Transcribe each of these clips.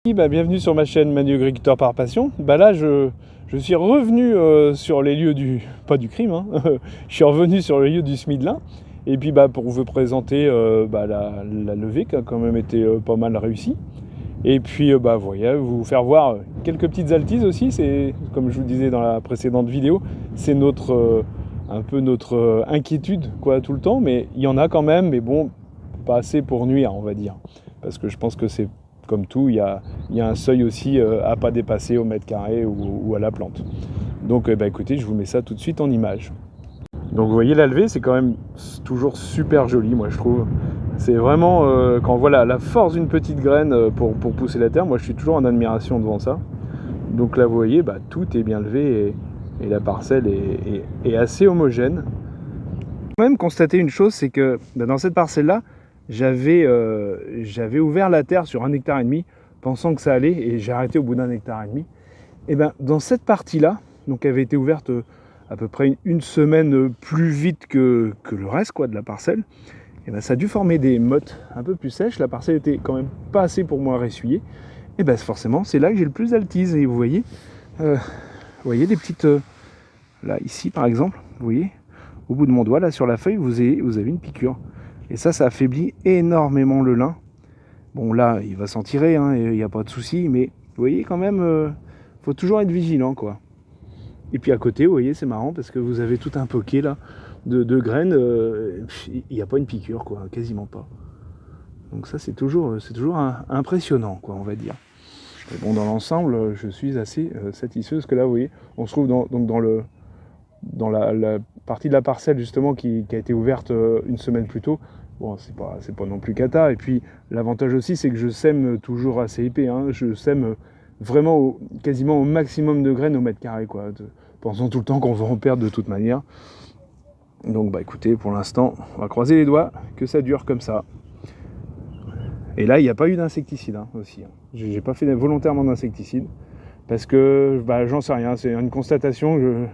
Bienvenue sur ma chaîne Manu Agriculteur par Passion. Là, je suis revenu sur les lieux pas du crime, hein. Je suis revenu sur les lieux du Smidlin. Et puis pour vous présenter la levée qui a quand même été pas mal réussie. Et puis voyez, vous faire voir quelques petites altises aussi. C'est comme je vous disais dans la précédente vidéo, c'est un peu notre inquiétude quoi tout le temps. Mais il y en a quand même, mais bon, pas assez pour nuire, on va dire. Parce que je pense que c'est comme tout, il y a un seuil aussi à pas dépasser au mètre carré ou à la plante. Donc écoutez, je vous mets ça tout de suite en image. Donc vous voyez la levée, c'est quand même toujours super joli, moi je trouve. C'est vraiment, quand on voit la force d'une petite graine pour pousser la terre, moi je suis toujours en admiration devant ça. Donc là vous voyez, tout est bien levé et la parcelle est assez homogène. J'ai quand même constaté une chose, c'est que dans cette parcelle-là, j'avais ouvert la terre sur 1,5 hectare, pensant que ça allait, et j'ai arrêté au bout d'1,5 hectare. Et dans cette partie-là, donc elle avait été ouverte à peu près une semaine plus vite que le reste quoi, de la parcelle, et ça a dû former des mottes un peu plus sèches. La parcelle était quand même pas assez pour moi ressuyer. Et forcément, c'est là que j'ai le plus d'altise. Et vous voyez des petites... là, ici par exemple, vous voyez, au bout de mon doigt, là sur la feuille, vous avez une piqûre. Et ça affaiblit énormément le lin. Bon là, il va s'en tirer, hein, il n'y a pas de souci, mais vous voyez quand même, faut toujours être vigilant quoi. Et puis à côté, vous voyez, c'est marrant parce que vous avez tout un poquet là de graines, il n'y a pas une piqûre quoi, quasiment pas. Donc ça c'est toujours impressionnant quoi, on va dire. Mais bon, dans l'ensemble, je suis assez satisfait parce que là, vous voyez, on se trouve dans la partie de la parcelle justement qui a été ouverte une semaine plus tôt. Bon, c'est pas non plus cata. Et puis l'avantage aussi, c'est que je sème toujours assez épais, hein. Je sème vraiment quasiment au maximum de graines au mètre carré, quoi. Pensant tout le temps qu'on va en perdre de toute manière. Donc écoutez, pour l'instant, on va croiser les doigts que ça dure comme ça. Et là, il n'y a pas eu d'insecticide aussi. J'ai pas fait volontairement d'insecticide parce que j'en sais rien. C'est une constatation.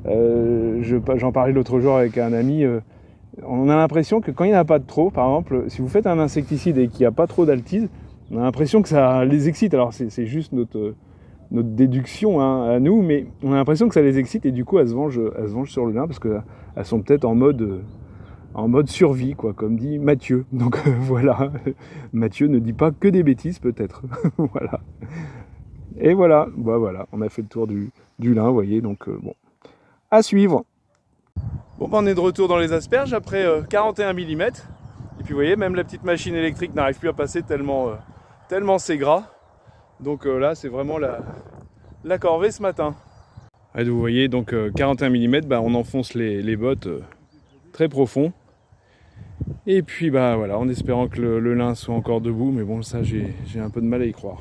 J'en parlais l'autre jour avec un ami. On a l'impression que quand il n'y en a pas de trop, par exemple, si vous faites un insecticide et qu'il n'y a pas trop d'altise, on a l'impression que ça les excite. Alors c'est juste notre déduction à nous, mais on a l'impression que ça les excite et du coup elles se vengent sur le lin parce qu'elles sont peut-être en mode survie, quoi, comme dit Mathieu. Donc voilà, Mathieu ne dit pas que des bêtises peut-être. Voilà. Et voilà, on a fait le tour du lin, vous voyez, donc bon, à suivre. Bon on est de retour dans les asperges après 41 mm. Et puis vous voyez, même la petite machine électrique n'arrive plus à passer tellement c'est gras. Donc là c'est vraiment la corvée ce matin. Et vous voyez donc 41 mm, on enfonce les bottes très profond. Et puis voilà, en espérant que le lin soit encore debout, mais bon ça j'ai un peu de mal à y croire.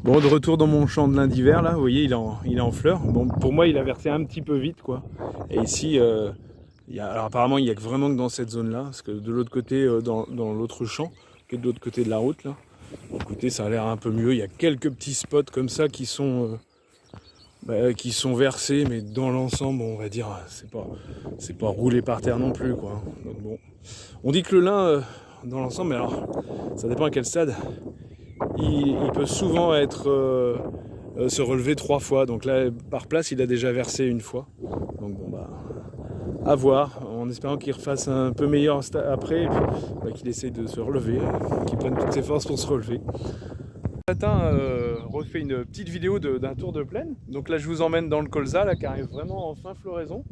Bon, de retour dans mon champ de lin d'hiver, là, vous voyez, il est en fleurs. Bon, pour moi, il a versé un petit peu vite, quoi. Et ici, alors apparemment, il n'y a que vraiment que dans cette zone-là, parce que de l'autre côté, dans l'autre champ, qui est de l'autre côté de la route, là, écoutez, ça a l'air un peu mieux. Il y a quelques petits spots comme ça qui sont versés, mais dans l'ensemble, on va dire, c'est pas roulé par terre non plus, quoi. Donc bon, on dit que le lin, dans l'ensemble, mais alors, ça dépend à quel stade. Il peut souvent se relever 3 fois. Donc là, par place, il a déjà versé une fois. Donc bon, à voir, en espérant qu'il refasse un peu meilleur après, et puis qu'il essaye de se relever, qu'il prenne toutes ses forces pour se relever. Ce matin, refait une petite vidéo d'un tour de plaine. Donc là, je vous emmène dans le colza, là, qui arrive vraiment en fin floraison.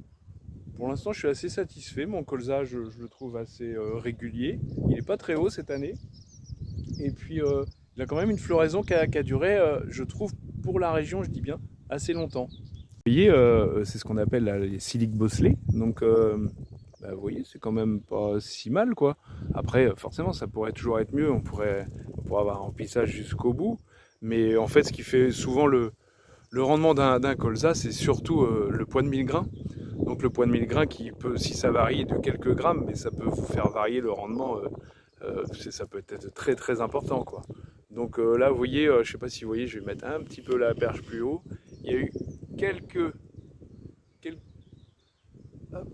Pour l'instant, je suis assez satisfait. Mon colza, je le trouve assez régulier. Il n'est pas très haut cette année. Et puis, il a quand même une floraison qui a duré, je trouve, pour la région, je dis bien, assez longtemps. Vous voyez, c'est ce qu'on appelle les siliques bosselés. Donc, vous voyez, c'est quand même pas si mal, quoi. Après, forcément, ça pourrait toujours être mieux. On pourrait avoir un remplissage jusqu'au bout. Mais en fait, ce qui fait souvent le rendement d'un colza, c'est surtout le poids de 1000 grains. Donc le poids de 1000 grains qui peut, si ça varie de quelques grammes, mais ça peut vous faire varier le rendement. Ça peut être très très important, quoi. Donc là vous voyez, je sais pas si vous voyez, je vais mettre un petit peu la perche plus haut. Il y a eu quelques... Hop.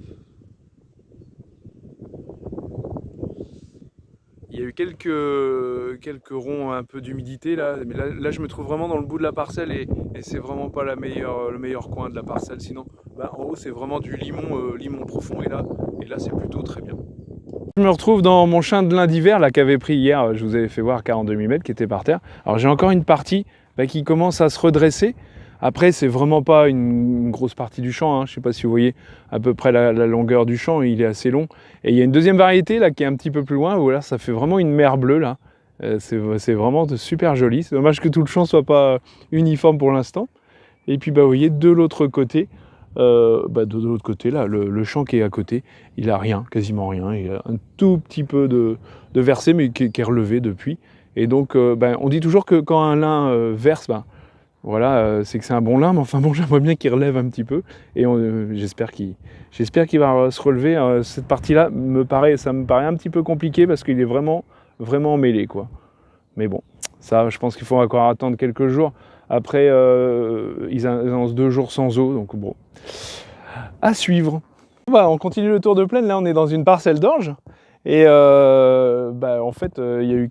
Il y a eu quelques ronds un peu d'humidité là, mais là je me trouve vraiment dans le bout de la parcelle et c'est vraiment pas le meilleur coin de la parcelle. Sinon, bah, en haut c'est vraiment du limon profond et là c'est plutôt très bien. Je me retrouve dans mon chindlin d'hiver là qu'avait pris hier, je vous avais fait voir 42 mm qui était par terre. Alors j'ai encore une partie qui commence à se redresser. Après, c'est vraiment pas une grosse partie du champ, hein. Je ne sais pas si vous voyez à peu près la longueur du champ, il est assez long. Et il y a une deuxième variété là qui est un petit peu plus loin, où là ça fait vraiment une mer bleue là. C'est vraiment super joli. C'est dommage que tout le champ soit pas uniforme pour l'instant. Et puis bah, vous voyez de l'autre côté, de l'autre côté là, le champ qui est à côté, il a rien, quasiment rien. Il a un tout petit peu de versé, mais qui est relevé depuis. Et donc on dit toujours que quand un lin verse, voilà, c'est que c'est un bon lin, mais enfin bon, j'aimerais bien qu'il relève un petit peu, et j'espère qu'il va se relever. Cette partie-là, ça me paraît un petit peu compliqué, parce qu'il est vraiment mêlé, quoi. Mais bon, ça, je pense qu'il faut encore attendre quelques jours. Après, ils annoncent 2 jours sans eau, donc bon, à suivre. On continue le tour de plaine, là on est dans une parcelle d'orge, et en fait, il y a eu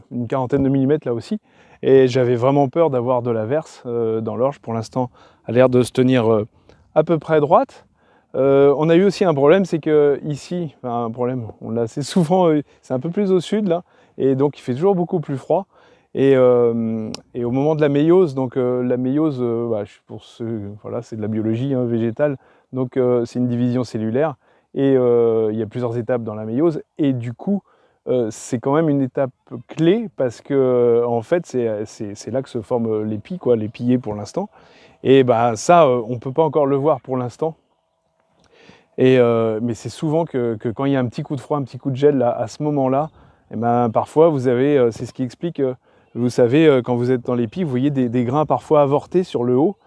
une quarantaine de millimètres là aussi. Et j'avais vraiment peur d'avoir de l'averse dans l'orge. Pour l'instant, elle a l'air de se tenir à peu près droite. On a eu aussi un problème, c'est que ici, un problème, on l'a assez souvent, c'est un peu plus au sud là, et donc il fait toujours beaucoup plus froid. Et au moment de la méiose, donc la méiose, pour ceux, voilà, c'est de la biologie végétale, donc c'est une division cellulaire, et il y a plusieurs étapes dans la méiose, et du coup, c'est quand même une étape clé parce que en fait c'est là que se forment les pies, les pillets pour l'instant. Et ça on peut pas encore le voir pour l'instant. Mais c'est souvent que quand il y a un petit coup de froid, un petit coup de gel là, à ce moment-là, parfois vous avez, c'est ce qui explique, vous savez, quand vous êtes dans les pies, vous voyez des grains parfois avortés sur le haut.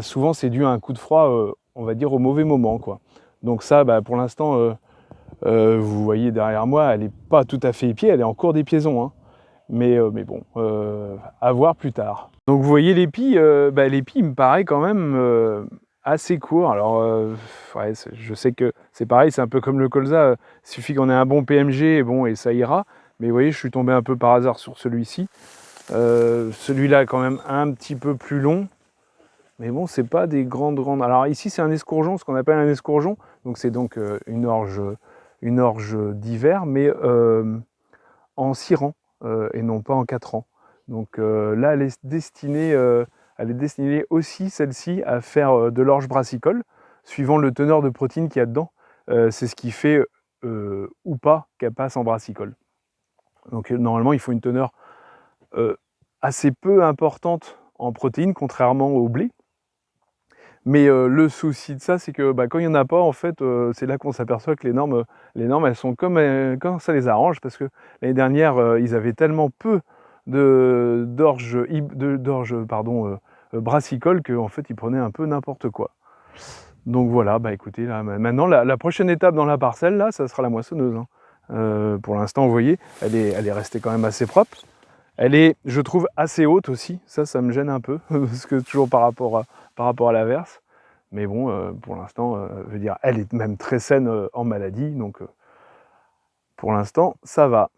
Souvent c'est dû à un coup de froid, on va dire au mauvais moment, quoi. Donc ça, pour l'instant, vous voyez derrière moi, elle n'est pas tout à fait épiée, elle est en cours d'épiaison, hein. Mais bon, à voir plus tard. Donc vous voyez l'épi, l'épi me paraît quand même assez court. Alors ouais, je sais que c'est pareil, c'est un peu comme le colza, il suffit qu'on ait un bon PMG et ça ira. Mais vous voyez, je suis tombé un peu par hasard sur celui-ci. Celui-là est quand même un petit peu plus long. Mais bon, c'est pas des grandes... Alors ici, c'est un escourgeon, ce qu'on appelle un escourgeon. Donc c'est donc une orge d'hiver, mais en 6 rangs et non pas en 4 rangs. Donc là, elle est destinée aussi, celle-ci, à faire de l'orge brassicole, suivant le teneur de protéines qu'il y a dedans. C'est ce qui fait ou pas qu'elle passe en brassicole. Donc normalement, il faut une teneur assez peu importante en protéines, contrairement au blé. Mais le souci de ça, c'est que quand il n'y en a pas, en fait, c'est là qu'on s'aperçoit que les normes, elles sont comme ça les arrange, parce que l'année dernière, ils avaient tellement peu d'orge brassicole qu'en fait, ils prenaient un peu n'importe quoi. Donc voilà, écoutez, là, maintenant, la prochaine étape dans la parcelle, là, ça sera la moissonneuse, hein. Pour l'instant, vous voyez, elle est restée quand même assez propre. Elle est, je trouve, assez haute aussi. Ça me gêne un peu, parce que toujours par rapport à l'averse. Mais bon, pour l'instant, je veux dire, elle est même très saine en maladie. Donc, pour l'instant, ça va.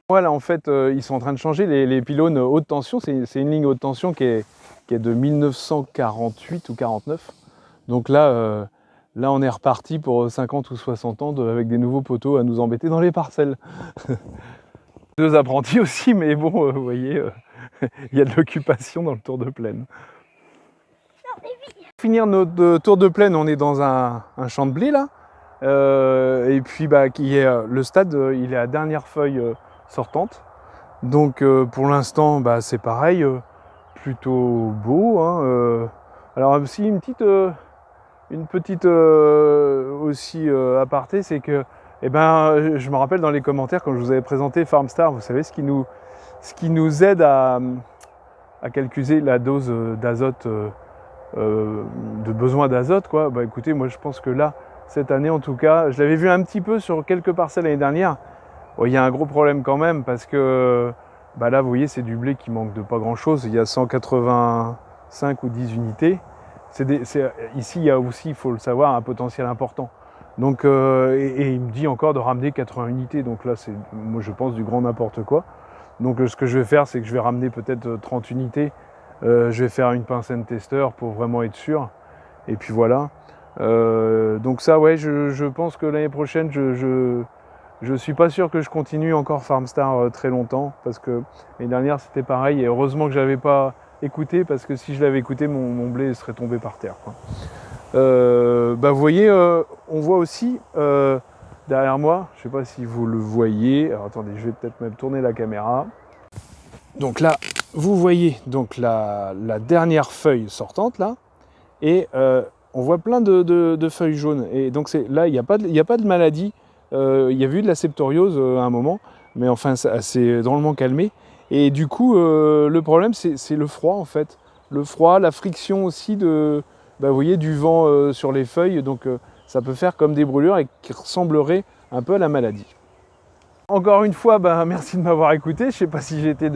Voilà, en fait, ils sont en train de changer les pylônes haute tension. C'est une ligne haute tension qui est de 1948 ou 49. Donc là, on est reparti pour 50 ou 60 ans avec des nouveaux poteaux à nous embêter dans les parcelles. 2 apprentis aussi, mais bon, vous voyez, il y a de l'occupation dans le tour de plaine. Pour finir notre tour de plaine, on est dans un champ de blé là, et puis le stade, il est à dernière feuille sortante. Donc pour l'instant, c'est pareil, plutôt beau, hein. Alors aussi une petite aussi aparté, c'est que je me rappelle dans les commentaires quand je vous avais présenté Farmstar, vous savez ce qui nous aide à calculer la dose d'azote, de besoin d'azote, quoi. Écoutez, moi je pense que là, cette année en tout cas, je l'avais vu un petit peu sur quelques parcelles l'année dernière. Il y a un gros problème quand même parce que là, vous voyez, c'est du blé qui manque de pas grand chose. Il y a 185 ou 10 unités. Ici, il y a aussi, il faut le savoir, un potentiel important. Donc, et il me dit encore de ramener 80 unités. Donc là, c'est, moi, je pense, du grand n'importe quoi. Donc ce que je vais faire, c'est que je vais ramener peut-être 30 unités. Je vais faire une pince and tester pour vraiment être sûr. Et puis voilà. Donc ça, ouais, je pense que l'année prochaine, je suis pas sûr que je continue encore Farmstar très longtemps. Parce que l'année dernière, c'était pareil. Et heureusement que je n'avais pas écouté. Parce que si je l'avais écouté, mon blé serait tombé par terre, quoi. Vous voyez, on voit aussi derrière moi, je ne sais pas si vous le voyez, alors attendez, je vais peut-être même tourner la caméra. Donc là, vous voyez donc la dernière feuille sortante là, et on voit plein de feuilles jaunes. Et donc là, il n'y a pas de maladie. Il y a eu de la septoriose à un moment, mais enfin, ça s'est drôlement calmé. Et du coup, le problème, c'est le froid en fait. Le froid, la friction aussi vous voyez, du vent sur les feuilles, donc ça peut faire comme des brûlures et qui ressembleraient un peu à la maladie. Encore une fois, merci de m'avoir écouté. Je ne sais pas si j'ai été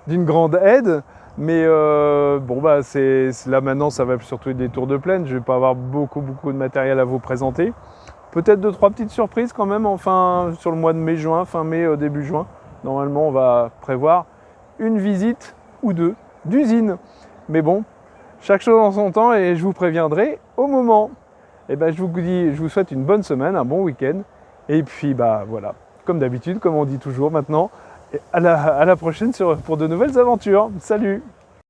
d'une grande aide, mais là maintenant, ça va surtout être des tours de plaine. Je ne vais pas avoir beaucoup de matériel à vous présenter. Peut-être 2-3 petites surprises quand même, enfin sur le mois de mai-juin, fin mai, début juin. Normalement, on va prévoir une visite ou deux d'usine. Mais bon, chaque chose en son temps et je vous préviendrai au moment. Et je vous souhaite une bonne semaine, un bon week-end. Et puis voilà, comme d'habitude, comme on dit toujours maintenant, à la prochaine pour de nouvelles aventures. Salut!